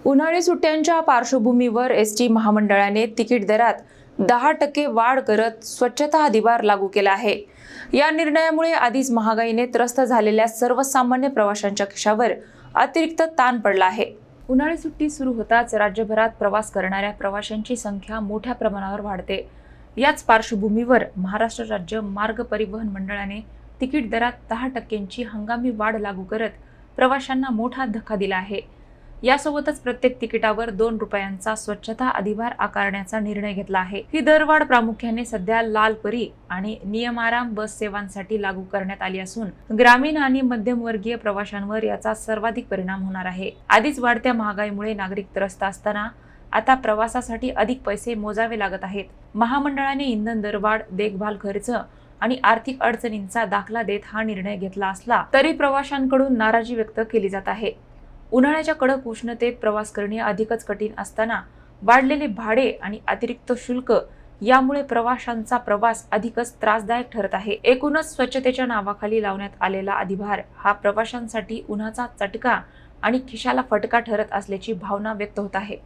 उन्हाळी सुट्ट्यांच्या पार्श्वभूमीवर एसटी महामंडळाने तिकीट दरात 10% वाढ करत स्वच्छता अधिभार लागू केला आहे। या निर्णयामुळे आधीच महागाईने त्रस्त झालेल्या सर्वसामान्य प्रवाशांच्या खिशावर अतिरिक्त ताण पडला आहे। उन्हाळी सुट्टी सुरू होताच राज्यभरात प्रवास करणाऱ्या प्रवाशांची संख्या मोठ्या प्रमाणावर वाढते। याच पार्श्वभूमीवर महाराष्ट्र राज्य मार्ग परिवहन मंडळाने तिकीट दरात 10%ची हंगामी वाढ लागू करत प्रवाशांना मोठा धक्का दिला आहे। यासोबतच प्रत्येक तिकिटावर 2 रुपयांचा स्वच्छता अधिभार आकारण्याचा निर्णय घेतला आहे। ही दरवाढ प्रामुख्याने सध्या लाल परी आणि नियमाराम बस सेवांसाठी लागू करण्यात आली असून ग्रामीण आणि मध्यमवर्गीय प्रवाशांवर याचा सर्वाधिक परिणाम होणार आहे। आधीच वाढत्या महागाईमुळे नागरिक त्रस्त असताना आता प्रवासासाठी अधिक पैसे मोजावे लागत आहेत। महामंडळाने इंधन दरवाढ, देखभाल खर्च आणि आर्थिक अडचणींचा दाखला देत हा निर्णय घेतला असला तरी प्रवाशांकडून नाराजी व्यक्त केली जात आहे। उन्हाळ्याच्या कडक उष्णतेत प्रवास करणे अधिकच कठीण असताना वाढलेले भाडे आणि अतिरिक्त शुल्क यामुळे प्रवाशांचा प्रवास अधिकच त्रासदायक ठरत आहे। एकूणच स्वच्छतेच्या नावाखाली लावण्यात आलेला अधिभार हा प्रवाशांसाठी उन्हाचा चटका आणि खिशाला फटका ठरत असल्याची भावना व्यक्त होत आहे।